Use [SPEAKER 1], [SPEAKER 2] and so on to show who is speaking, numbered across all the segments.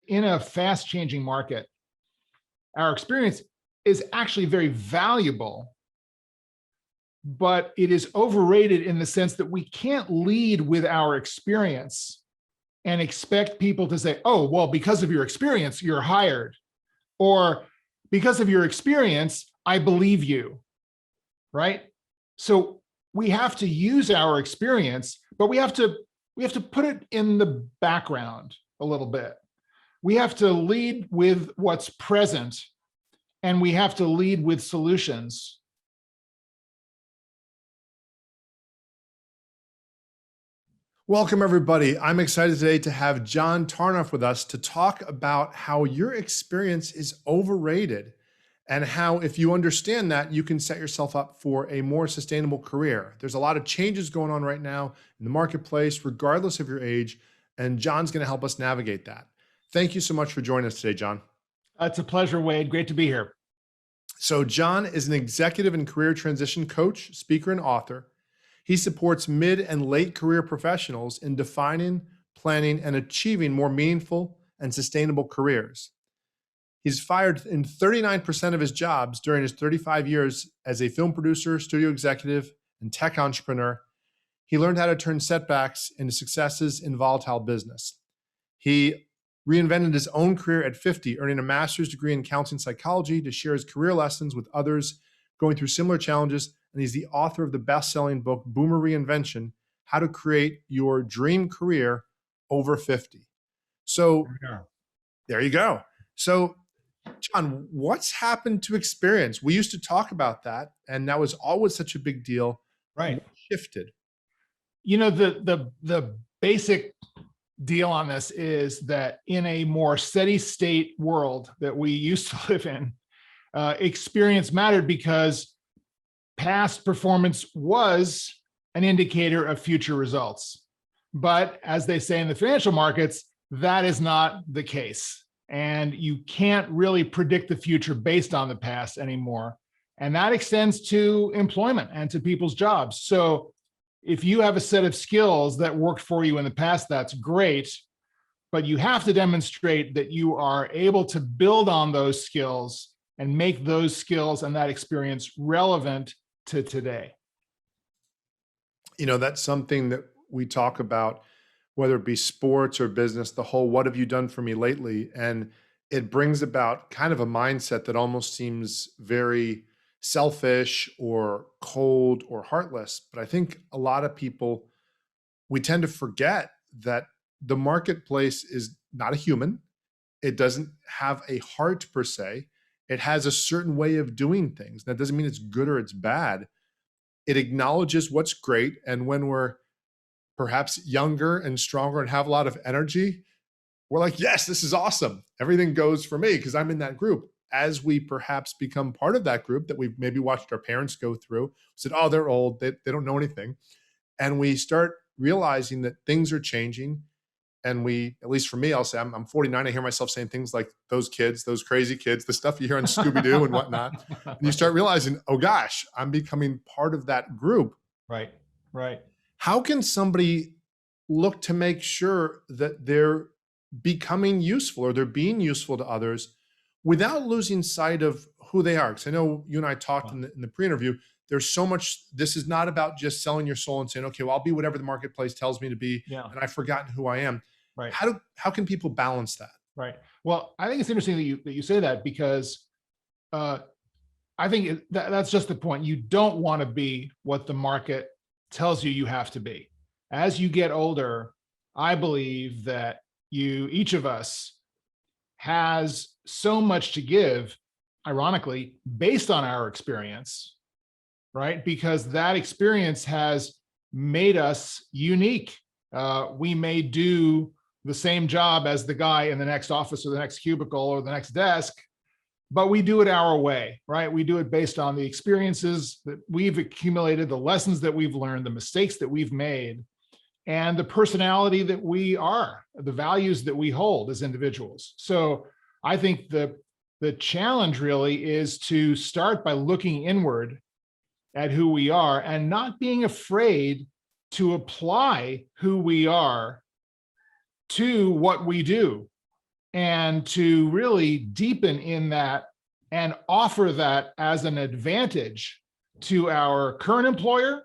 [SPEAKER 1] in a fast changing market, our experience is actually very valuable, but it is overrated in the sense that we can't lead with our experience and expect people to say, oh, well, because of your experience, you're hired. Or because of your experience, I believe you, right? So we have to use our experience, but we have to put it in the background a little bit. We have to lead with what's present, and we have to lead with solutions.
[SPEAKER 2] Welcome, everybody. I'm excited today to have John Tarnoff with us to talk about how your experience is overrated and how, if you understand that, you can set yourself up for a more sustainable career. There's a lot of changes going on right now in the marketplace, regardless of your age, and John's going to help us navigate that. Thank you so much for joining us today, John.
[SPEAKER 1] It's a pleasure, Wade. Great to be here.
[SPEAKER 2] So John is an executive and career transition coach, speaker, and author. He supports mid and late career professionals in defining, planning, and achieving more meaningful and sustainable careers. He's fired in 39% of his jobs during his 35 years as a film producer, studio executive, and tech entrepreneur. He learned how to turn setbacks into successes in volatile business. He reinvented his own career at 50, earning a master's degree in counseling psychology to share his career lessons with others going through similar challenges. And he's the author of the best-selling book, Boomer Reinvention, How to Create Your Dream Career Over 50. So there you go. So John, what's happened to experience? We used to talk about that, and that was always such a big deal.
[SPEAKER 1] Right.
[SPEAKER 2] What shifted?
[SPEAKER 1] You know, the basic deal on this is that in a more steady state world that we used to live in, experience mattered because past performance was an indicator of future results. But as they say in the financial markets, that is not the case. And you can't really predict the future based on the past anymore. And that extends to employment and to people's jobs. So if you have a set of skills that worked for you in the past, that's great. But you have to demonstrate that you are able to build on those skills and make those skills and that experience relevant to today.
[SPEAKER 2] You know, that's something that we talk about, whether it be sports or business, the whole, what have you done for me lately? And it brings about kind of a mindset that almost seems very selfish or cold or heartless. But I think a lot of people, we tend to forget that the marketplace is not a human. It doesn't have a heart per se. It has a certain way of doing things. That doesn't mean it's good or it's bad. It acknowledges what's great. And when we're perhaps younger and stronger and have a lot of energy, we're like, yes, this is awesome. Everything goes for me because I'm in that group. As we perhaps become part of that group that we've maybe watched our parents go through, said, oh, they're old, they don't know anything. And we start realizing that things are changing. And we, at least for me, I'll say, I'm 49. I hear myself saying things like those kids, those crazy kids, the stuff you hear on Scooby-Doo and whatnot. And you start realizing, oh gosh, I'm becoming part of that group.
[SPEAKER 1] Right, right.
[SPEAKER 2] How can somebody look to make sure that they're becoming useful or they're being useful to others without losing sight of who they are? Because I know you and I talked in the pre-interview, there's so much, this is not about just selling your soul and saying, okay, well, I'll be whatever the marketplace tells me to be, and I've forgotten who I am.
[SPEAKER 1] Right.
[SPEAKER 2] How can people balance that?
[SPEAKER 1] Right. Well, I think it's interesting that you say that because I think that's just the point. You don't want to be what the market tells you have to be. As you get older, I believe that each of us has so much to give, ironically, based on our experience, right? Because that experience has made us unique. We may do the same job as the guy in the next office or the next cubicle or the next desk, but we do it our way, right? We do it based on the experiences that we've accumulated, the lessons that we've learned, the mistakes that we've made, and the personality that we are, the values that we hold as individuals. So I think the challenge really is to start by looking inward at who we are and not being afraid to apply who we are to what we do. and to really deepen in that and offer that as an advantage to our current employer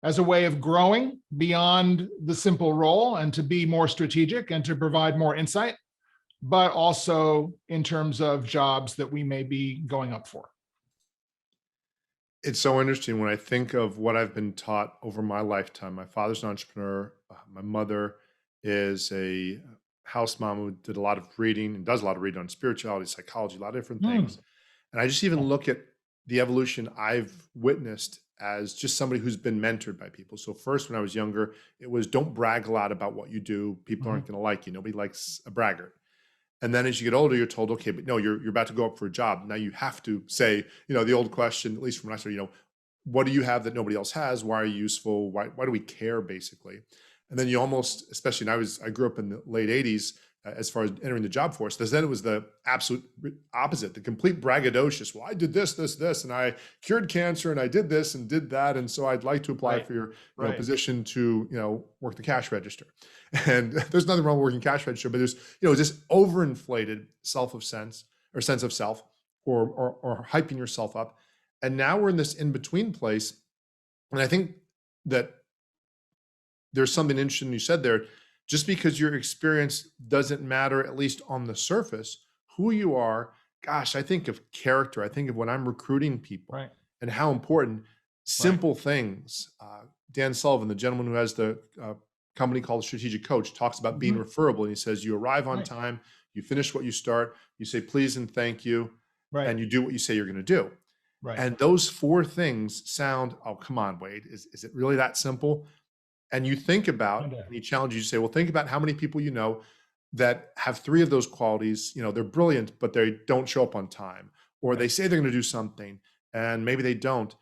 [SPEAKER 1] as a way of growing beyond the simple role and to be more strategic and to provide more insight, but also in terms of jobs that we may be going up for.
[SPEAKER 2] It's so interesting when I think of what I've been taught over my lifetime. My father's an entrepreneur. My mother is a house mom who did a lot of reading and does a lot of reading on spirituality, psychology, a lot of different things. And I just even look at the evolution I've witnessed as just somebody who's been mentored by people. So first, when I was younger, it was don't brag a lot about what you do. People aren't going to like you. Nobody likes a braggart. And then as you get older, you're told, okay, but no, you're about to go up for a job. Now you have to say, the old question, at least from when I started, what do you have that nobody else has? Why are you useful? Why do we care, basically? And then you almost, especially when I grew up in the late 80s, as far as entering the job force, then it was the absolute opposite, the complete braggadocious. Well, I did this, and I cured cancer, and I did this and did that. And so I'd like to apply for your position to, work the cash register. And there's nothing wrong with working cash register, but there's, this overinflated sense of self or hyping yourself up. And now we're in this in-between place. And I think that there's something interesting you said there. Just because your experience doesn't matter, at least on the surface, who you are, gosh, I think of character. I think of when I'm recruiting people and how important simple things. Dan Sullivan, the gentleman who has the company called Strategic Coach, talks about being referable. And he says, you arrive on time, you finish what you start, you say please and thank you, and you do what you say you're going to do. And those 4 things sound, oh, come on, Wade, is it really that simple? And you think about, and he challenges you to say, well, think about how many people you know that have 3 of those qualities. They're brilliant, but they don't show up on time, or they say they're going to do something and maybe they don't.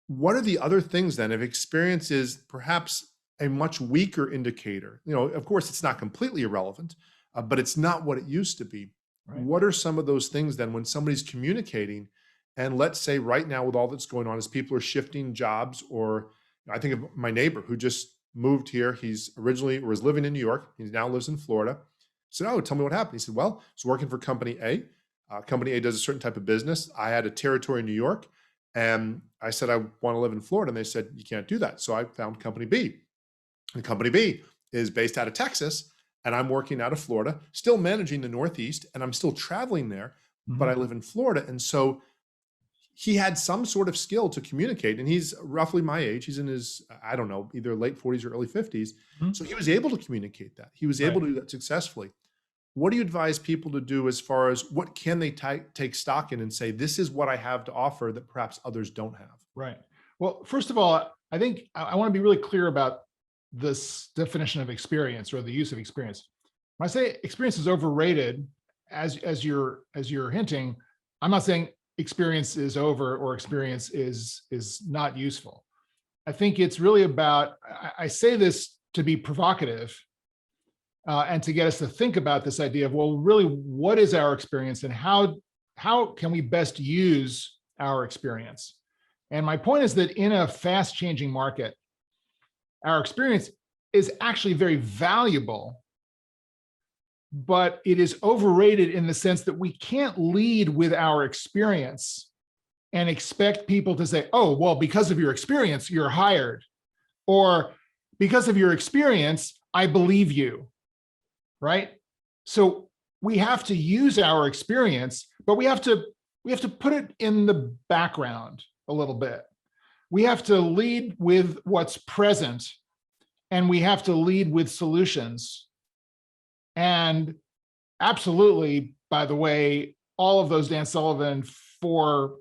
[SPEAKER 2] What are the other things then? If experience is perhaps a much weaker indicator, of course, it's not completely irrelevant, but it's not what it used to be. What are some of those things then when somebody's communicating? And let's say right now with all that's going on, as people are shifting jobs, or I think of my neighbor who just moved here. He's originally was living in New York. He now lives in Florida. I said, oh, tell me what happened. He said, well, I was working for Company A. Company A does a certain type of business. I had a territory in New York. And I said, I want to live in Florida. And they said, you can't do that. So I found Company B. And Company B is based out of Texas. And I'm working out of Florida, still managing the Northeast. And I'm still traveling there, but I live in Florida. And so he had some sort of skill to communicate, and he's roughly my age. He's in his, I don't know, either late 40s or early 50s. So he was able to communicate that. He was able to do that successfully. What do you advise people to do as far as what can they take stock in and say, this is what I have to offer that perhaps others don't have?
[SPEAKER 1] Right. Well, first of all, I think I want to be really clear about this definition of experience or the use of experience. When I say experience is overrated, as you're hinting, I'm not saying experience is over or experience is not useful. I think it's really about, I say this to be provocative and to get us to think about this idea of, well, really, what is our experience and how can we best use our experience? And my point is that in a fast changing market, our experience is actually very valuable, but it is overrated in the sense that we can't lead with our experience and expect people to say, oh, well, because of your experience, you're hired, or because of your experience, I believe you, right? So we have to use our experience, but we have to put it in the background a little bit. We have to lead with what's present, and we have to lead with solutions. And absolutely, by the way, all of those Dan Sullivan 4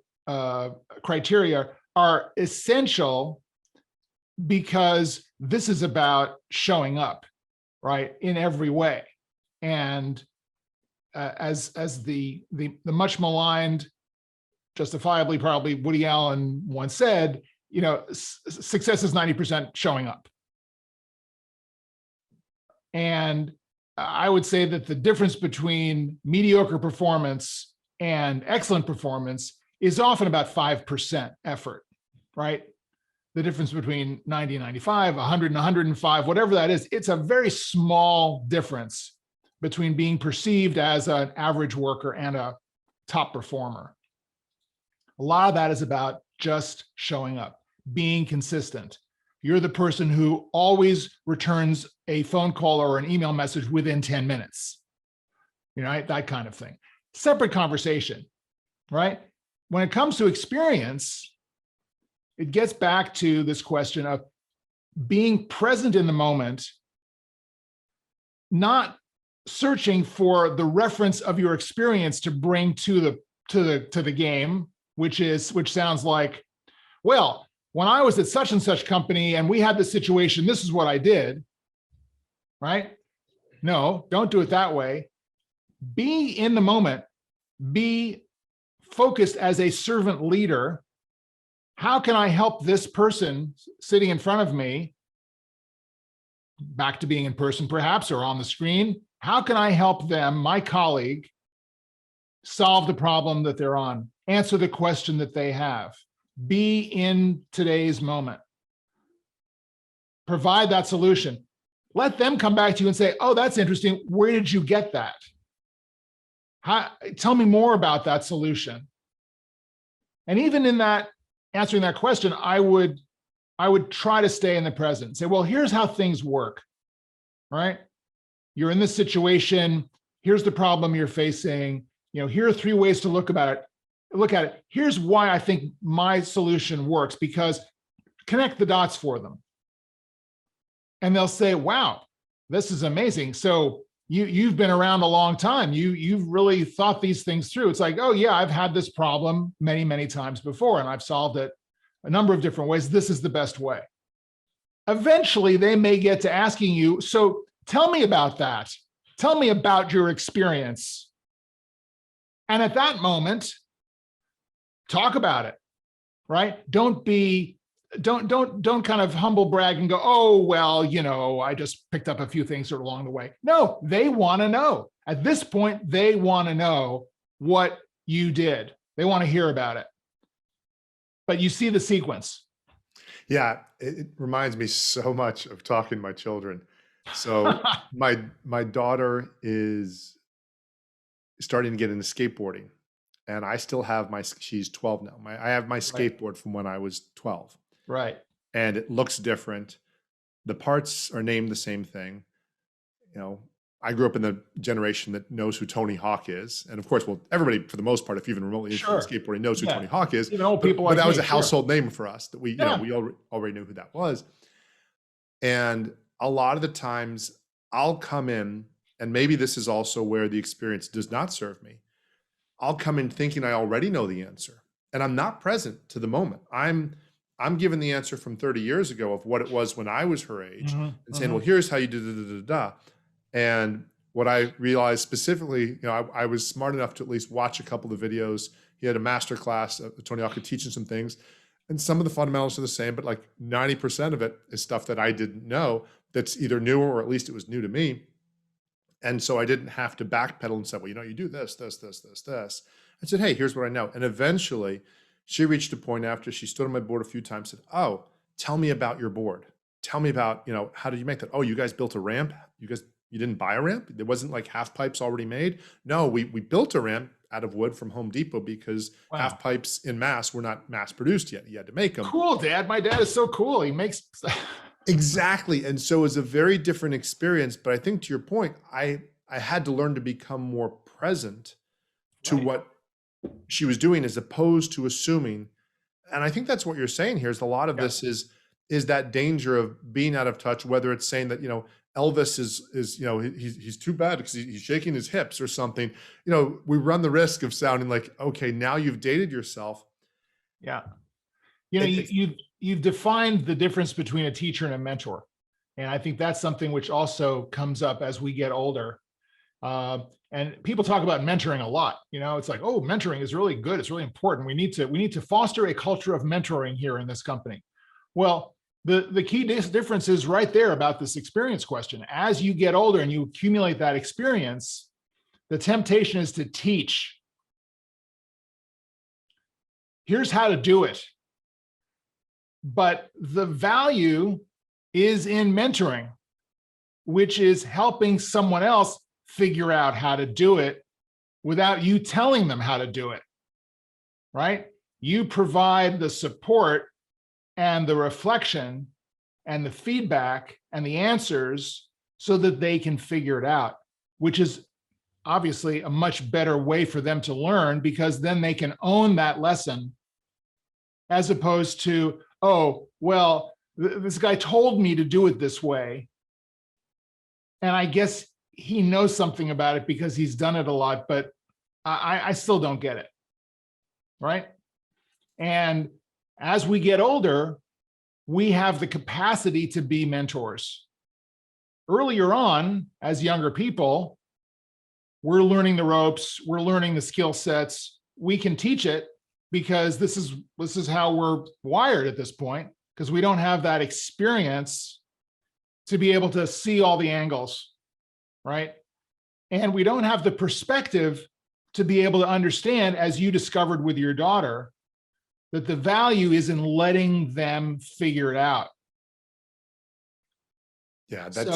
[SPEAKER 1] criteria are essential, because this is about showing up, right, in every way. And as the much maligned, justifiably probably, Woody Allen once said, success is 90% showing up. And I would say that the difference between mediocre performance and excellent performance is often about 5% effort, right? The difference between 90 and 95, 100 and 105, whatever that is, it's a very small difference between being perceived as an average worker and a top performer. A lot of that is about just showing up, being consistent. You're the person who always returns a phone call or an email message within 10 minutes, that kind of thing. Separate conversation, right? When it comes to experience, it gets back to this question of being present in the moment, not searching for the reference of your experience to bring to the game, which sounds like, well, when I was at such and such company and we had this situation, this is what I did, right? No, don't do it that way. Be in the moment, be focused as a servant leader. How can I help this person sitting in front of me, back to being in person perhaps, or on the screen? How can I help them, my colleague, solve the problem that they're on, answer the question that they have? Be in today's moment. Provide that solution. Let them come back to you and say, oh, that's interesting. Where did you get that? Tell me more about that solution. And even in that, answering that question, I would try to stay in the present. Say, well, here's how things work, right? You're in this situation. Here's the problem you're facing. Here are 3 ways to look at it. Here's why I think my solution works, because connect the dots for them. And they'll say, wow, this is amazing. So you've been around a long time. You've really thought these things through. It's like, oh yeah, I've had this problem many, many times before, and I've solved it a number of different ways. This is the best way. Eventually, they may get to asking you, so tell me about that. Tell me about your experience. And at that moment, talk about it, right? Don't kind of humble brag and go, oh, well, I just picked up a few things along the way. No, they want to know. At this point, they want to know what you did. They want to hear about it. But you see the sequence.
[SPEAKER 2] Yeah, it reminds me so much of talking to my children. So my daughter is starting to get into skateboarding, and I still have she's 12 now. I have my skateboard from when I was 12.
[SPEAKER 1] Right.
[SPEAKER 2] And it looks different. The parts are named the same thing. I grew up in the generation that knows who Tony Hawk is. And of course, well, everybody, for the most part, if you're even remotely interested in skateboarding, knows who Tony Hawk is.
[SPEAKER 1] Even old people
[SPEAKER 2] but that was a household name for us that we already knew who that was. And a lot of the times I'll come in, and maybe this is also where the experience does not serve me. I'll come in thinking I already know the answer, and I'm not present to the moment. I'm given the answer from 30 years ago of what it was when I was her age, and saying, well, here's how you do. And what I realized specifically, I was smart enough to at least watch a couple of videos. He had a master class, Tony Hawk teaching some things, and some of the fundamentals are the same, but like 90% of it is stuff that I didn't know that's either newer, or at least it was new to me. And so I didn't have to backpedal and say, well, you do this. I said, hey, here's what I know. And eventually she reached a point after she stood on my board a few times, said, oh, tell me about your board. Tell me about, how did you make that? Oh, you guys built a ramp? You didn't buy a ramp? There wasn't like half pipes already made? No, we built a ramp out of wood from Home Depot because half pipes in mass were not mass produced yet. You had to make them.
[SPEAKER 1] Cool, Dad. My dad is so cool. He makes...
[SPEAKER 2] Exactly. And so it was a very different experience. But I think to your point, I had to learn to become more present to what she was doing, as opposed to assuming. And I think that's what you're saying here is a lot of this is that danger of being out of touch, whether it's saying that, Elvis is he's too bad because he's shaking his hips or something. We run the risk of sounding like, okay, now you've dated yourself.
[SPEAKER 1] Yeah. You've defined the difference between a teacher and a mentor. And I think that's something which also comes up as we get older. And people talk about mentoring a lot. It's like, oh, mentoring is really good. It's really important. We need to foster a culture of mentoring here in this company. Well, the key difference is right there about this experience question. As you get older and you accumulate that experience, the temptation is to teach. Here's how to do it. But the value is in mentoring, which is helping someone else figure out how to do it without you telling them how to do it, right? You provide the support and the reflection and the feedback and the answers so that they can figure it out, which is obviously a much better way for them to learn, because then they can own that lesson, as opposed to, oh, well, this guy told me to do it this way, and I guess he knows something about it because he's done it a lot, but I still don't get it, right? And as we get older, we have the capacity to be mentors. Earlier on, as younger people, we're learning the ropes, we're learning the skill sets. We can teach it because this is how we're wired at this point, because we don't have that experience to be able to see all the angles, right? And we don't have the perspective to be able to understand, as you discovered with your daughter, that the value is in letting them figure it out.
[SPEAKER 2] Yeah,
[SPEAKER 1] that's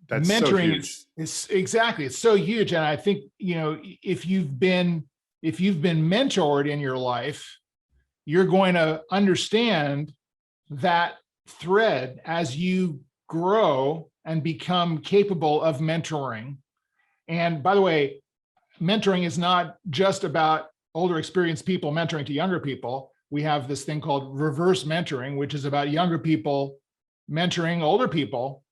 [SPEAKER 2] mentoring so huge.
[SPEAKER 1] is exactly, it's so huge. And I think, if you've been mentored in your life, you're going to understand that thread as you grow and become capable of mentoring. And by the way, mentoring is not just about older experienced people mentoring to younger people. We have this thing called reverse mentoring, which is about younger people mentoring older people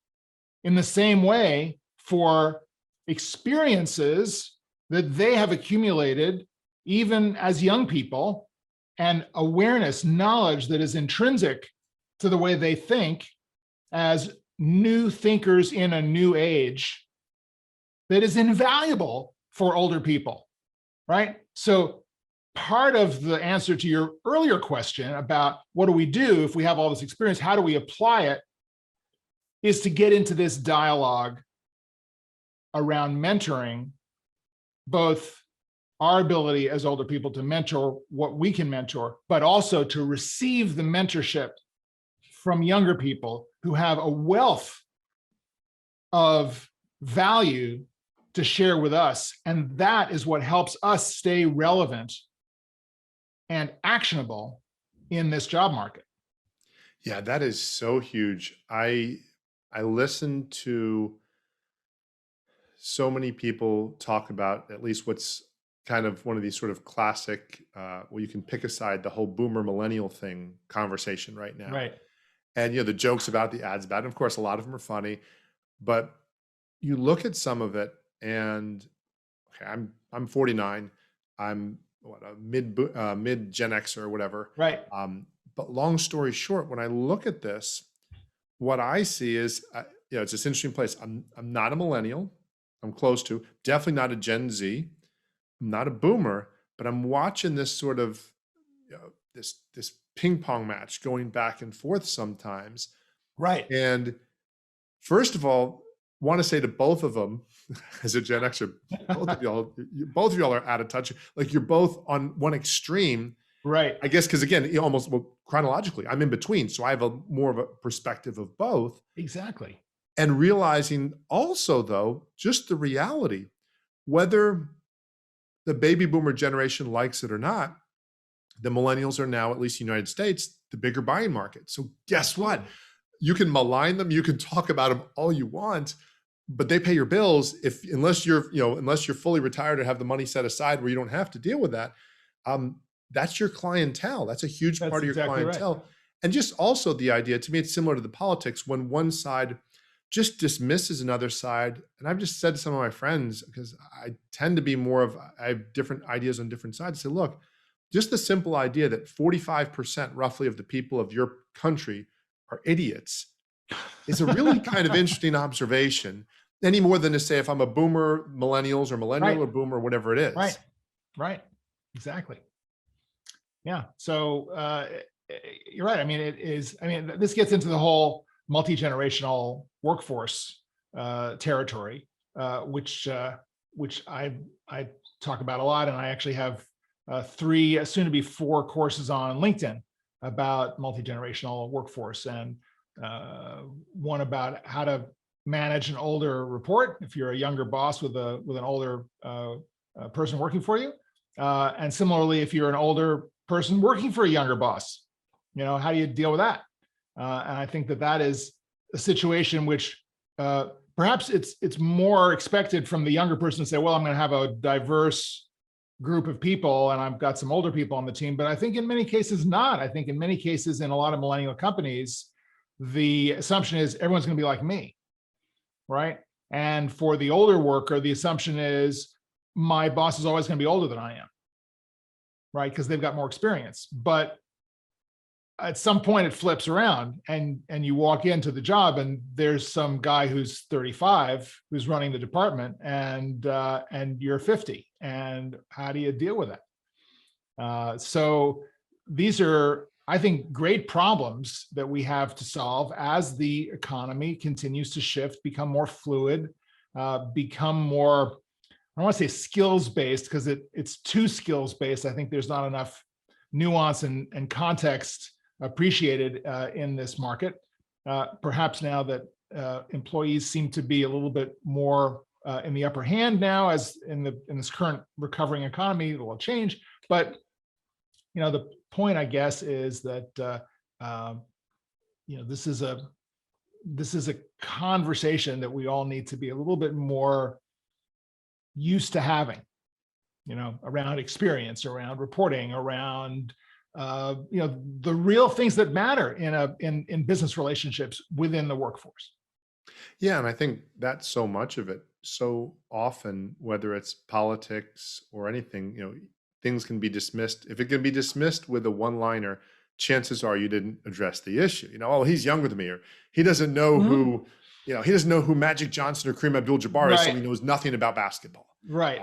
[SPEAKER 1] in the same way for experiences that they have accumulated even as young people, and awareness, knowledge that is intrinsic to the way they think as new thinkers in a new age, that is invaluable for older people, right? So part of the answer to your earlier question about what do we do if we have all this experience, how do we apply it, is to get into this dialogue around mentoring, both our ability as older people to mentor what we can mentor, but also to receive the mentorship from younger people who have a wealth of value to share with us. And that is what helps us stay relevant and actionable in this job market.
[SPEAKER 2] Yeah, that is so huge. I listen to so many people talk about at least what's kind of one of these sort of classic, well, you can pick aside the whole boomer millennial thing conversation right now.
[SPEAKER 1] Right.
[SPEAKER 2] And, the jokes about the ads about it. And of course, a lot of them are funny, but you look at some of it and, okay, I'm 49. I'm a mid Gen Xer or whatever.
[SPEAKER 1] Right.
[SPEAKER 2] But long story short, when I look at this, what I see is, it's this interesting place. I'm not a millennial. I'm close to, definitely not a Gen Z. I'm not a boomer, but I'm watching this sort of, this ping pong match going back and forth sometimes.
[SPEAKER 1] Right.
[SPEAKER 2] And first of all, want to say to both of them, as a Gen Xer, both of y'all are out of touch. Like, you're both on one extreme.
[SPEAKER 1] Right.
[SPEAKER 2] I guess, because again, chronologically, I'm in between. So I have more of a perspective of both.
[SPEAKER 1] Exactly.
[SPEAKER 2] And realizing also, though, just the reality, whether the baby boomer generation likes it or not, the millennials are now, at least in the United States, the bigger buying market. So guess what? You can malign them, you can talk about them all you want, but they pay your bills unless you're fully retired or have the money set aside where you don't have to deal with that. That's your clientele. That's a huge part of your clientele. Right. And just also the idea, to me, it's similar to the politics when one side just dismisses another side. And I've just said to some of my friends, because I tend to be I have different ideas on different sides, say, look, just the simple idea that 45% roughly of the people of your country are idiots is a really kind of interesting observation, any more than to say if I'm a boomer, millennials, or millennial, right, or boomer, whatever it is.
[SPEAKER 1] Right, right, exactly. Yeah, so you're right. I mean, this gets into the whole multi-generational workforce territory, which I talk about a lot, and I actually have 3, soon to be 4 courses on LinkedIn about multi-generational workforce, and one about how to manage an older report if you're a younger boss with an older person working for you. And similarly, if you're an older person working for a younger boss, how do you deal with that? And I think that is a situation which perhaps it's more expected from the younger person to say, well, I'm going to have a diverse group of people and I've got some older people on the team. But I think in many cases not. I think in many cases in a lot of millennial companies, the assumption is everyone's going to be like me, right? And for the older worker, the assumption is my boss is always going to be older than I am, right? Because they've got more experience. But at some point it flips around and you walk into the job and there's some guy who's 35 who's running the department and you're 50. And how do you deal with that? So these are, I think, great problems that we have to solve as the economy continues to shift, become more fluid, become more, I don't want to say skills-based because it's too skills-based. I think there's not enough nuance and context appreciated in this market. Perhaps now that employees seem to be a little bit more in the upper hand now, as in this current recovering economy, it will change. But the point, I guess, is that this is a conversation that we all need to be a little bit more used to having, around experience, around reporting, around the real things that matter in business relationships within the workforce.
[SPEAKER 2] Yeah, and I think that's so much of it. So often, whether it's politics or anything, things can be dismissed. If it can be dismissed with a one-liner, chances are you didn't address the issue. Oh, he's younger than me, or he doesn't know who, he doesn't know who Magic Johnson or Kareem Abdul-Jabbar is, so he knows nothing about basketball.
[SPEAKER 1] Right.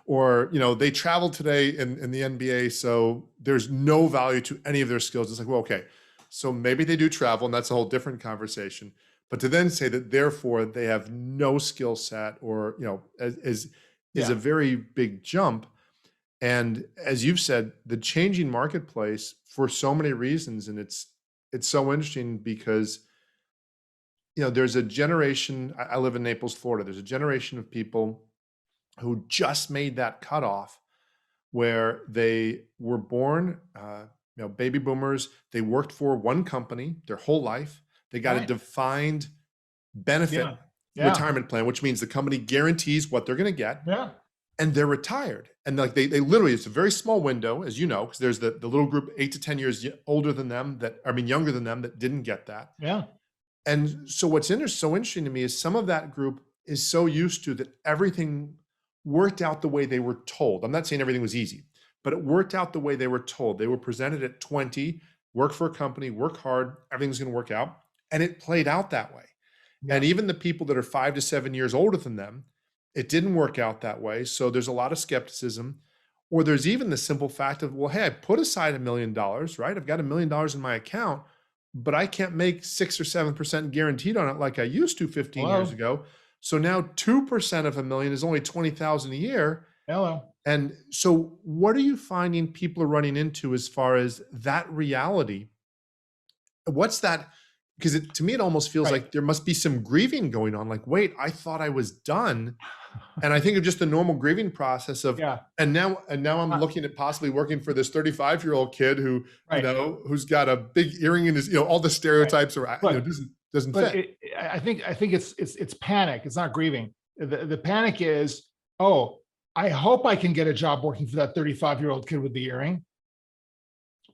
[SPEAKER 2] Or they traveled today in the NBA, so there's no value to any of their skills. It's like, well, okay, so maybe they do travel, and that's a whole different conversation. But to then say that therefore they have no skill set, or is a very big jump. And as you've said, the changing marketplace for so many reasons, and it's so interesting because there's a generation. I live in Naples, Florida. There's a generation of people who just made that cutoff, where they were born, baby boomers. They worked for one company their whole life. They got a defined benefit retirement plan, which means the company guarantees what they're going to get.
[SPEAKER 1] Yeah.
[SPEAKER 2] And they're retired. And like they literally, it's a very small window, as you know, because there's the little group 8 to 10 years younger than them that didn't get that.
[SPEAKER 1] Yeah.
[SPEAKER 2] And so what's so interesting to me is some of that group is so used to that everything worked out the way they were told. I'm not saying everything was easy, but it worked out the way they were told. They were presented at 20, work for a company, work hard, everything's going to work out. And it played out that way. Yeah. And even the people that are 5 to 7 years older than them, it didn't work out that way. So there's a lot of skepticism, or there's even the simple fact of, well, hey, I put aside $1 million, right? I've got $1 million in my account, but I can't make 6 or 7% guaranteed on it like I used to 15 years ago. So now 2% of $1 million is only 20,000 a year.
[SPEAKER 1] Hello.
[SPEAKER 2] And so what are you finding people are running into as far as that reality? What's that? Because to me, it almost feels like there must be some grieving going on. Like, wait, I thought I was done. And I think of just the normal grieving process of, and now I'm looking at possibly working for this 35-year-old kid who, who's got a big earring in his, all the stereotypes are, doesn't fit.
[SPEAKER 1] I think it's panic. It's not grieving. The panic is, oh, I hope I can get a job working for that 35-year-old kid with the earring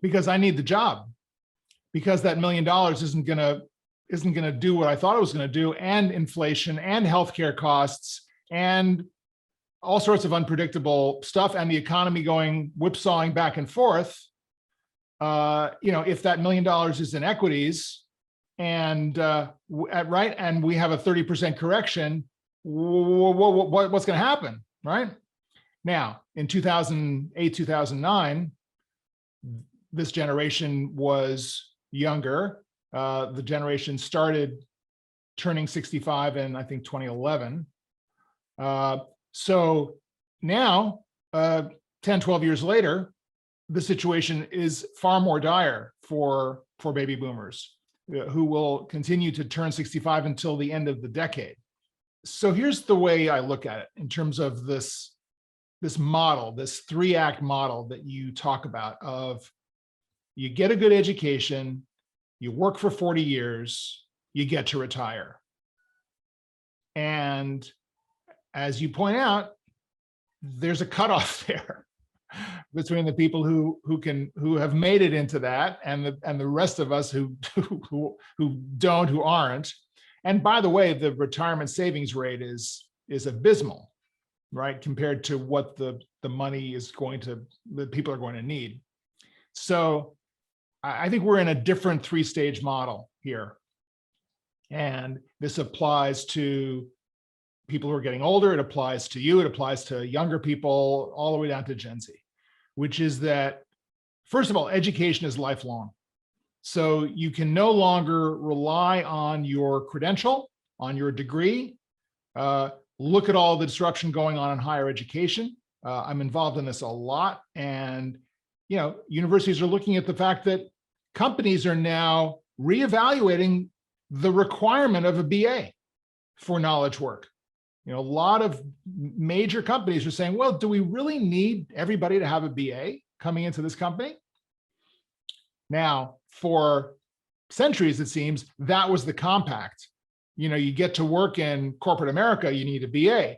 [SPEAKER 1] because I need the job. Because that $1 million isn't gonna do what I thought it was gonna do, and inflation and healthcare costs and all sorts of unpredictable stuff, and the economy going whipsawing back and forth. If that $1 million is in equities, and and we have a 30% correction, what's going to happen, right? Now, in 2008, 2009, this generation was younger. The generation started turning 65 in, I think, 2011. So now, 10, 12 years later, the situation is far more dire for baby boomers. who will continue to turn 65 until the end of the decade. So here's the way I look at it in terms of this model, this 3-act model that you talk about of you get a good education, you work for 40 years, you get to retire. And as you point out, there's a cutoff there between the people who have made it into that and the rest of us who aren't. And by the way, the retirement savings rate is abysmal, right, compared to what the money that people are going to need. So I think we're in a different 3-stage model here. And this applies to people who are getting older. It applies to you. It applies to younger people, all the way down to Gen Z, which is that, first of all, education is lifelong. So you can no longer rely on your credential, on your degree. Look at all the disruption going on in higher education. I'm involved in this a lot. And, universities are looking at the fact that companies are now reevaluating the requirement of a BA for knowledge work. A lot of major companies are saying, well, do we really need everybody to have a BA coming into this company? Now, for centuries, it seems that was the compact. You get to work in corporate America, you need a BA.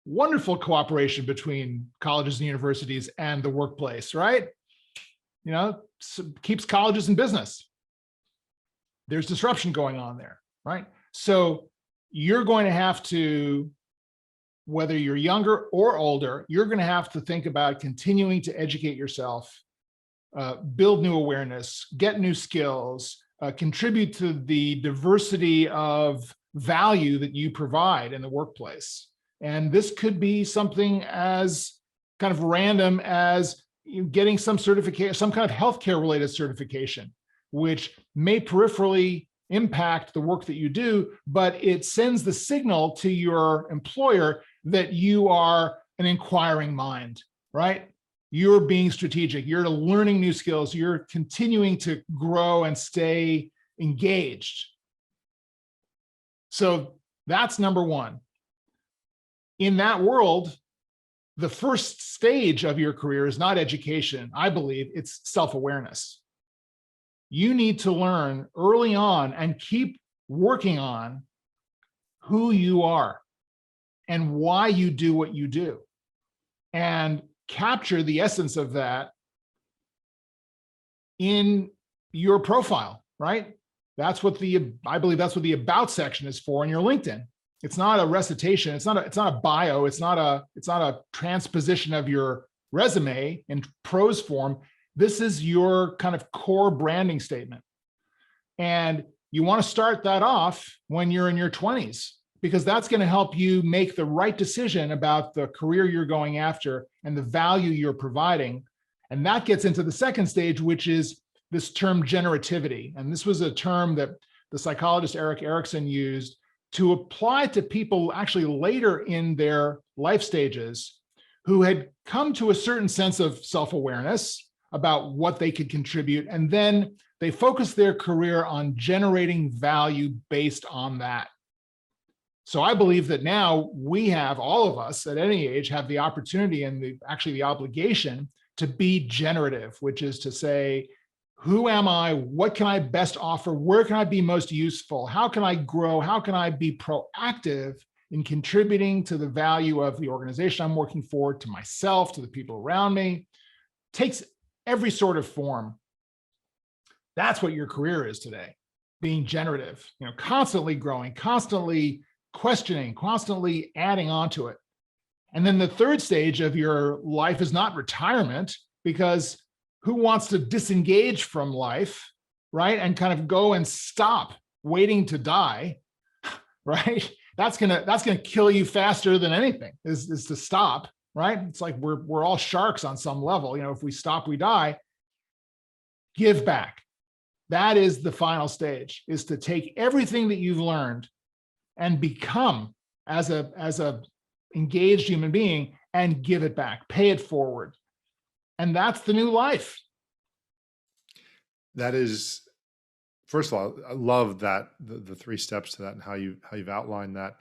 [SPEAKER 1] Wonderful cooperation between colleges and universities and the workplace, right? Keeps colleges in business. There's disruption going on there, right? So you're going to have to, whether you're younger or older, you're going to have to think about continuing to educate yourself, build new awareness, get new skills, contribute to the diversity of value that you provide in the workplace. And this could be something as kind of random as getting some certification, some kind of healthcare related certification, which may peripherally impact the work that you do, but it sends the signal to your employer that you are an inquiring mind, right? You're being strategic, you're learning new skills, you're continuing to grow and stay engaged. So that's number one. In that world, the first stage of your career is not education, I believe, it's self-awareness. You need to learn early on and keep working on who you are and why you do what you do, and capture the essence of that in your profile, right? I believe that's what the about section is for in your LinkedIn. It's not a recitation. It's not a bio. It's not a transposition of your resume in prose form. This is your kind of core branding statement. And you want to start that off when you're in your 20s, because that's going to help you make the right decision about the career you're going after and the value you're providing. And that gets into the second stage, which is this term generativity. And this was a term that the psychologist Erik Erikson used to apply to people actually later in their life stages who had come to a certain sense of self-awareness about what they could contribute. And then they focused their career on generating value based on that. So I believe that now we have, all of us at any age, have the opportunity and actually the obligation to be generative, which is to say, who am I? What can I best offer? Where can I be most useful? How can I grow? How can I be proactive in contributing to the value of the organization I'm working for, to myself, to the people around me? Takes every sort of form. That's what your career is today, being generative, constantly growing, constantly questioning, constantly adding on to it. And then the third stage of your life is not retirement, because who wants to disengage from life, right? And kind of go and stop waiting to die, right? That's gonna kill you faster than anything, is to stop, right? It's like we're all sharks on some level. If we stop, we die. Give back. That is the final stage, is to take everything that you've learned and become as a engaged human being and give it back, pay it forward. And that's the new life.
[SPEAKER 2] That is, first of all, I love that the three steps to that and how you've outlined that.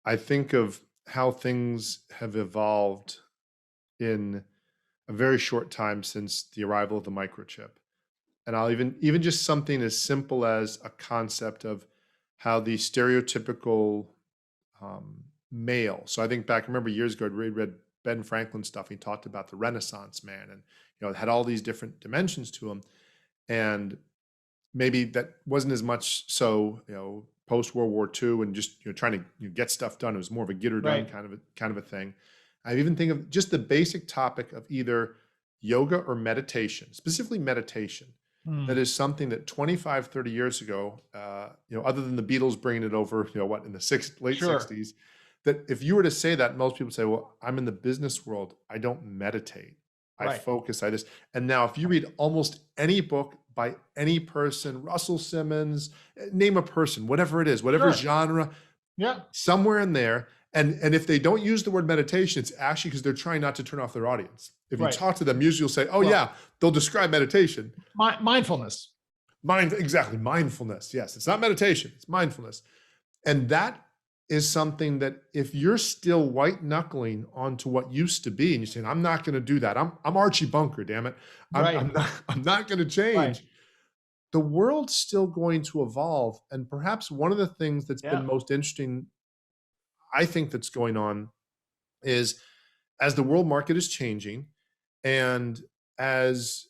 [SPEAKER 2] I think of how things have evolved in a very short time since the arrival of the microchip. And I'll even just something as simple as a concept of how the stereotypical male. So I think back, I remember years ago, I read Ben Franklin stuff. He talked about the Renaissance man, and it had all these different dimensions to him. And maybe that wasn't as much so, post World War II and just trying to get stuff done. It was more of a get her done
[SPEAKER 1] Right.
[SPEAKER 2] kind of a thing. I even think of just the basic topic of either yoga or meditation, specifically meditation. That is something that 25, 30 years ago, other than the Beatles bringing it over, in the late
[SPEAKER 1] Sure.
[SPEAKER 2] 60s, that if you were to say that, most people say, well, I'm in the business world. I don't meditate. I
[SPEAKER 1] Right.
[SPEAKER 2] focus. And now if you read almost any book by any person, Russell Simmons, name a person, whatever it is, whatever
[SPEAKER 1] Sure.
[SPEAKER 2] genre,
[SPEAKER 1] Yeah.
[SPEAKER 2] somewhere in there. And if they don't use the word meditation, it's actually because they're trying not to turn off their audience. If you
[SPEAKER 1] Right.
[SPEAKER 2] talk to them, usually you'll say, oh
[SPEAKER 1] Well,
[SPEAKER 2] yeah, they'll describe meditation.
[SPEAKER 1] Mindfulness.
[SPEAKER 2] Exactly. Mindfulness. Yes. It's not meditation. It's mindfulness. And that is something that if you're still white knuckling onto what used to be and you're saying, I'm not going to do that. I'm Archie Bunker, damn it.
[SPEAKER 1] Right.
[SPEAKER 2] I'm not going to change.
[SPEAKER 1] Right.
[SPEAKER 2] The world's still going to evolve. And perhaps one of the things that's
[SPEAKER 1] Yeah.
[SPEAKER 2] been most interesting, I think, that's going on is as the world market is changing and as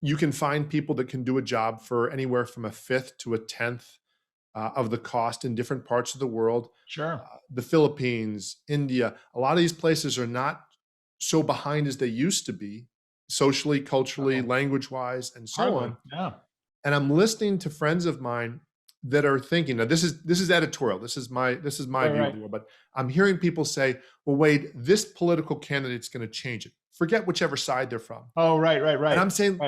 [SPEAKER 2] you can find people that can do a job for anywhere from a fifth to a tenth of the cost in different parts of the world.
[SPEAKER 1] Sure.
[SPEAKER 2] The Philippines, India, a lot of these places are not so behind as they used to be, socially, culturally, language-wise, and so
[SPEAKER 1] Hardly.
[SPEAKER 2] on.
[SPEAKER 1] Yeah.
[SPEAKER 2] And I'm listening to friends of mine that are thinking, now this is editorial. This is my view of the world, but I'm hearing people say, well, Wade, this political candidate's going to change it. Forget whichever side they're from.
[SPEAKER 1] Oh, right.
[SPEAKER 2] And I'm saying,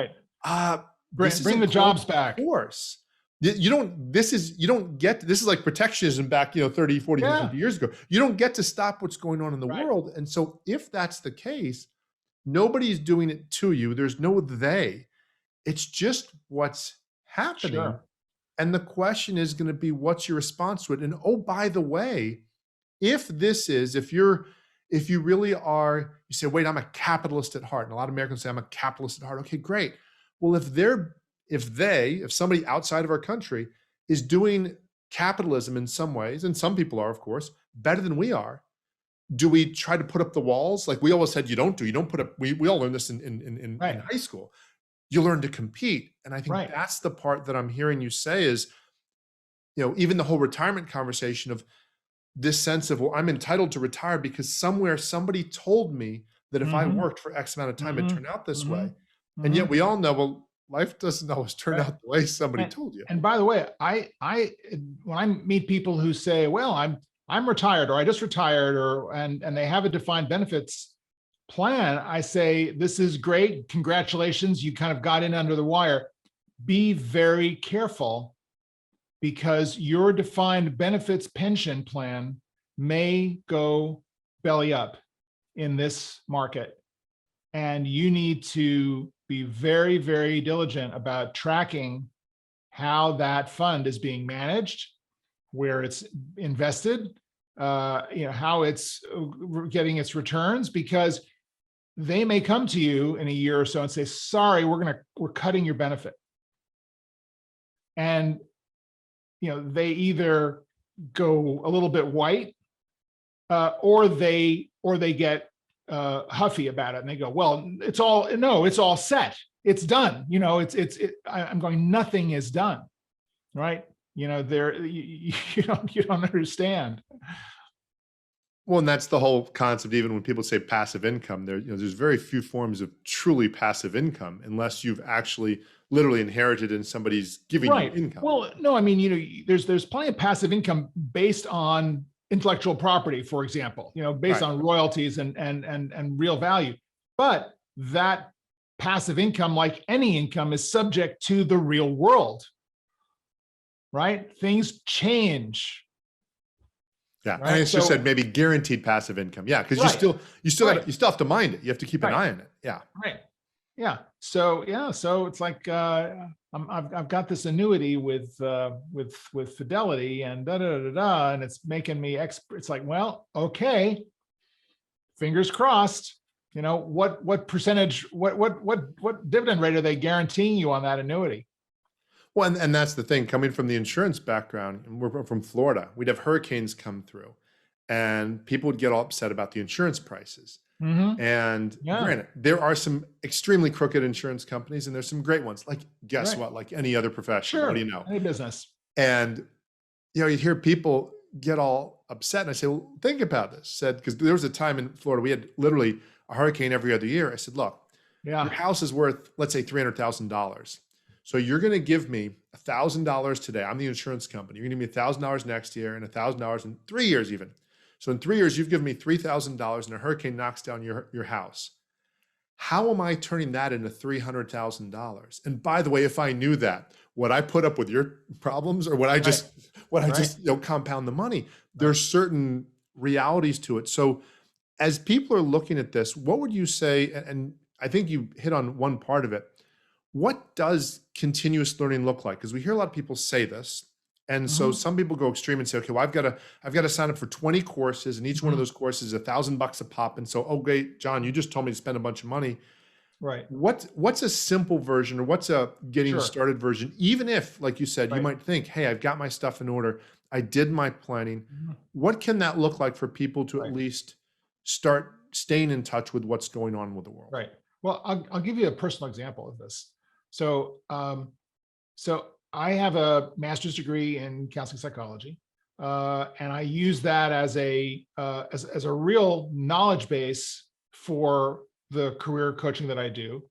[SPEAKER 1] bring the jobs back.
[SPEAKER 2] Of course. This is like protectionism back, 30, 40, 50 years ago. You don't get to stop what's going on in the world. And so if that's the case, nobody's doing it to you. There's no they. It's just what's happening.
[SPEAKER 1] Sure.
[SPEAKER 2] And the question is going to be, what's your response to it? And oh, by the way, if you really are, you say, wait, I'm a capitalist at heart. And a lot of Americans say, I'm a capitalist at heart. Okay, great. Well, if somebody outside of our country is doing capitalism in some ways, and some people are, of course, better than we are, do we try to put up the walls? Like we always said, you don't put up, we all learned this in high school. You learn to compete. And I think that's the part that I'm hearing you say is, even the whole retirement conversation of this sense of, well, I'm entitled to retire because somewhere somebody told me that if I worked for X amount of time, it'd turn out this way. And yet we all know, well, life doesn't always turn out the way somebody told you.
[SPEAKER 1] And by the way, when I meet people who say, well, I'm retired, or I just retired, and they have a defined benefits plan, I say, this is great. Congratulations. You kind of got in under the wire. Be very careful, because your defined benefits pension plan may go belly up in this market. And you need to be very, very diligent about tracking how that fund is being managed, where it's invested, how it's getting its returns, because they may come to you in a year or so and say, sorry, we're cutting your benefit. And, they either go a little bit white, or they get huffy about it, and they go, well, it's all set. It's done. I'm going, nothing is done. Right. You don't understand.
[SPEAKER 2] Well, and that's the whole concept. Even when people say passive income, there's very few forms of truly passive income unless you've actually literally inherited and somebody's giving you income.
[SPEAKER 1] Well, no, I mean, there's plenty of passive income based on intellectual property, for example, based on royalties and real value. But that passive income, like any income, is subject to the real world, right? Things change.
[SPEAKER 2] Yeah, right? And it's just said maybe guaranteed passive income. Yeah, because you still have to mind it. You have to keep an eye on it. Yeah.
[SPEAKER 1] Right. So it's like I've got this annuity with Fidelity and and it's making me expert. It's like, well, okay, fingers crossed. What percentage, what dividend rate are they guaranteeing you on that annuity?
[SPEAKER 2] Well, and that's the thing, coming from the insurance background, and we're from Florida, we'd have hurricanes come through and people would get all upset about the insurance prices.
[SPEAKER 1] Mm-hmm.
[SPEAKER 2] And
[SPEAKER 1] Yeah.
[SPEAKER 2] granted, there are some extremely crooked insurance companies and there's some great ones. Like, guess
[SPEAKER 1] Right.
[SPEAKER 2] what? Like any other profession,
[SPEAKER 1] Sure.
[SPEAKER 2] what do you know?
[SPEAKER 1] Any business.
[SPEAKER 2] And, you'd hear people get all upset. And I say, well, think about this. Said, because there was a time in Florida, we had literally a hurricane every other year. I said, look,
[SPEAKER 1] Yeah.
[SPEAKER 2] your house is worth, let's say, $300,000. So you're going to give me $1,000 today. I'm the insurance company. You're going to give me $1,000 next year and $1,000 in 3 years even. So in 3 years, you've given me $3,000 and a hurricane knocks down your house. How am I turning that into $300,000? And by the way, if I knew that, would I put up with your problems, or would I just compound the money? There's certain realities to it. So as people are looking at this, what would you say? And I think you hit on one part of it. What does continuous learning look like? Because we hear a lot of people say this. And so some people go extreme and say, okay, well, I've got to sign up for 20 courses, and each one of those courses is $1,000 a pop. And so, oh, great, John, you just told me to spend a bunch of money.
[SPEAKER 1] Right.
[SPEAKER 2] What's a simple version, or what's a getting started version? Even if, like you said, you might think, hey, I've got my stuff in order. I did my planning. What can that look like for people to at least start staying in touch with what's going on with the world?
[SPEAKER 1] Right. Well, I'll give you a personal example of this. So I have a master's degree in counseling psychology, and I use that as a real knowledge base for the career coaching that I do.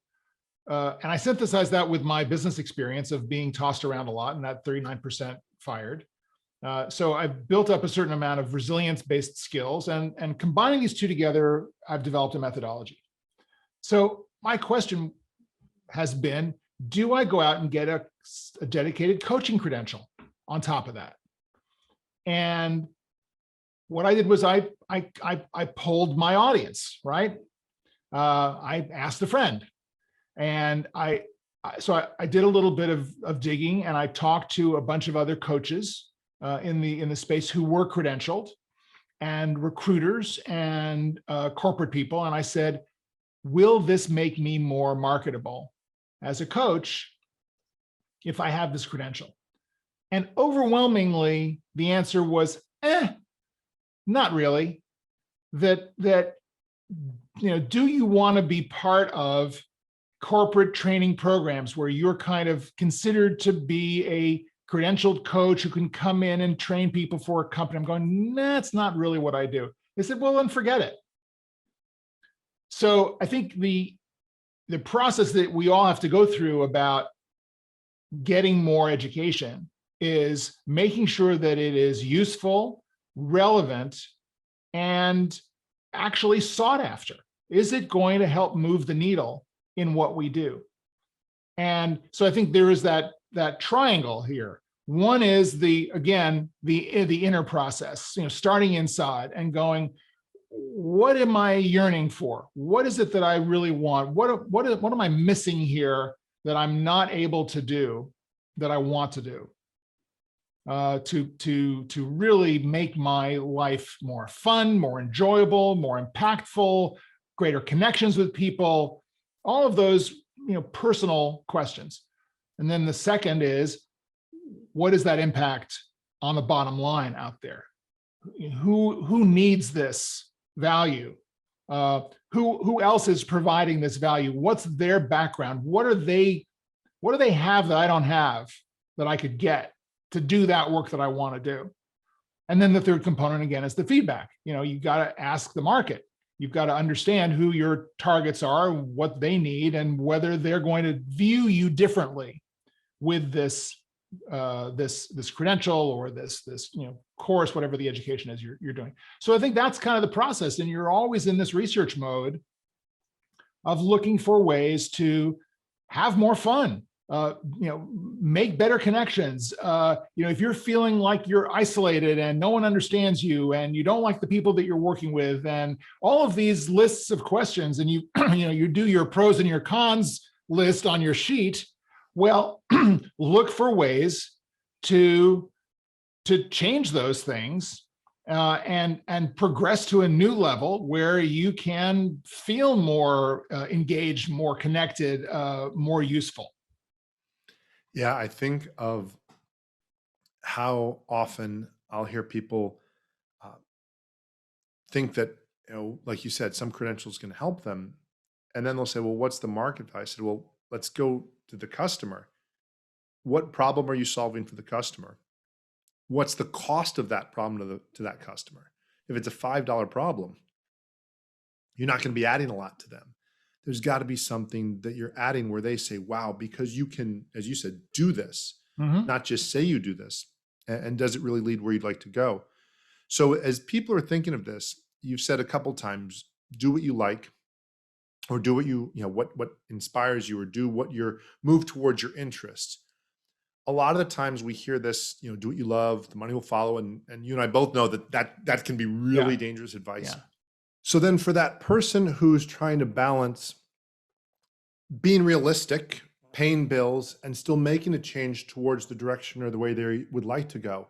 [SPEAKER 1] And I synthesize that with my business experience of being tossed around a lot and that 39% fired. So I've built up a certain amount of resilience-based skills, and combining these two together, I've developed a methodology. So my question has been, do I go out and get a dedicated coaching credential on top of that? And what I did was I polled my audience, right? I asked a friend, and I did a little bit of digging, and I talked to a bunch of other coaches in the space who were credentialed, and recruiters and corporate people. And I said, will this make me more marketable as a coach if I have this credential? And overwhelmingly, the answer was, not really. That do you want to be part of corporate training programs where you're kind of considered to be a credentialed coach who can come in and train people for a company? I'm going, nah, that's not really what I do. They said, well, then forget it. So I think the process that we all have to go through about getting more education is making sure that it is useful, relevant, and actually sought after. Is it going to help move the needle in what we do? And so I think there is that triangle here. One is the inner process, starting inside and going, what am I yearning for? What is it that I really want? What am I missing here that I'm not able to do that I want to do? To really make my life more fun, more enjoyable, more impactful, greater connections with people, all of those, personal questions. And then the second is, what is that impact on the bottom line out there? Who needs this value? Who else is providing this value? What's their background? What do they have that I don't have that I could get to do that work that I want to do? And then the third component, again, is the feedback. You've got to ask the market. You've got to understand who your targets are, what they need, and whether they're going to view you differently with this credential or this course, whatever the education is you're doing. So I think that's kind of the process, and you're always in this research mode of looking for ways to have more fun, make better connections. If you're feeling like you're isolated and no one understands you and you don't like the people that you're working with, and all of these lists of questions, and you, you do your pros and your cons list on your sheet. Well, look for ways to change those things and progress to a new level where you can feel more engaged, more connected, more useful.
[SPEAKER 2] Yeah, I think of how often I'll hear people uh, think that, like you said, some credentials can help them. And then they'll say, well, what's the market value? I said, well, let's go to the customer. What problem are you solving for the customer? What's the cost of that problem to that customer? If it's a $5 problem, you're not going to be adding a lot to them. There's got to be something that you're adding where they say, wow, because you can, as you said, do this, not just say you do this. And does it really lead where you'd like to go? So as people are thinking of this, you've said a couple times, do what you like, or do what what inspires you, or do what move towards your interests. A lot of the times we hear this, do what you love, the money will follow. And you and I both know that can be really dangerous advice.
[SPEAKER 1] Yeah.
[SPEAKER 2] So then for that person who's trying to balance being realistic, paying bills, and still making a change towards the direction or the way they would like to go,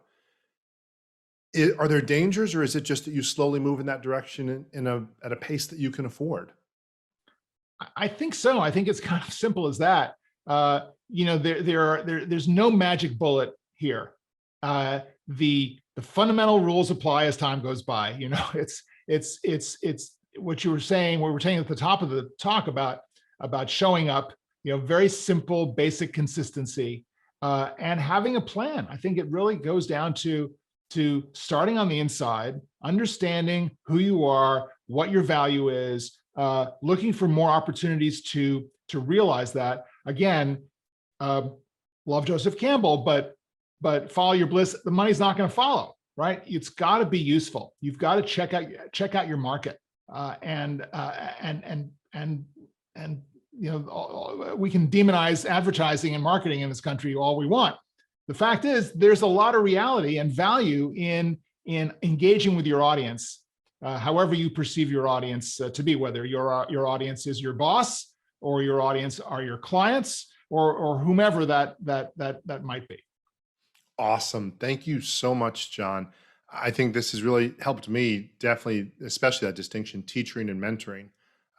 [SPEAKER 2] are there dangers, or is it just that you slowly move in that direction at a pace that you can afford?
[SPEAKER 1] I think so. I think it's kind of simple as that. There's no magic bullet here. The fundamental rules apply as time goes by. It's what you were saying. We were saying at the top of the talk about showing up. Very simple, basic consistency, and having a plan. I think it really goes down to starting on the inside, understanding who you are, what your value is, looking for more opportunities to realize that. Again, love Joseph Campbell, but follow your bliss. The money's not going to follow, right? It's got to be useful. You've got to check out your market, and we can demonize advertising and marketing in this country all we want. The fact is, there's a lot of reality and value in engaging with your audience, however you perceive your audience to be, whether your audience is your boss, or your audience are your clients, or whomever that might be.
[SPEAKER 2] Awesome. Thank you so much, John. I think this has really helped me, definitely, especially that distinction, teaching and mentoring.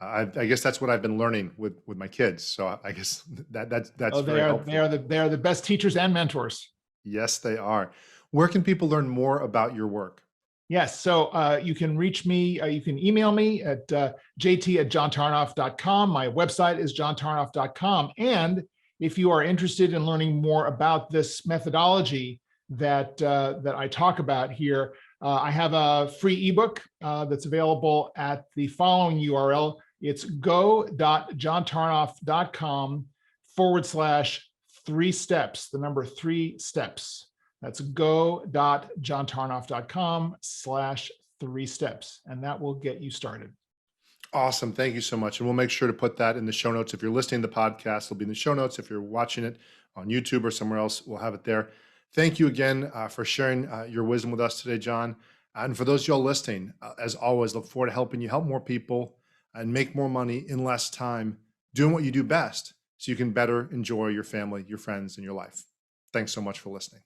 [SPEAKER 2] I guess that's what I've been learning with my kids. So I guess that's very helpful.
[SPEAKER 1] They are the best teachers and mentors.
[SPEAKER 2] Yes, they are. Where can people learn more about your work?
[SPEAKER 1] Yes. So you can reach me. You can email me at jt@johntarnoff.com. My website is johntarnoff.com. And if you are interested in learning more about this methodology that I talk about here, I have a free ebook that's available at the following URL. It's go.johntarnoff.com/3 steps, the number 3 steps. That's go.johntarnoff.com/3 steps. And that will get you started.
[SPEAKER 2] Awesome. Thank you so much. And we'll make sure to put that in the show notes. If you're listening to the podcast, it'll be in the show notes. If you're watching it on YouTube or somewhere else, we'll have it there. Thank you again for sharing your wisdom with us today, John. And for those of y'all listening, as always, look forward to helping you help more people and make more money in less time, doing what you do best so you can better enjoy your family, your friends, and your life. Thanks so much for listening.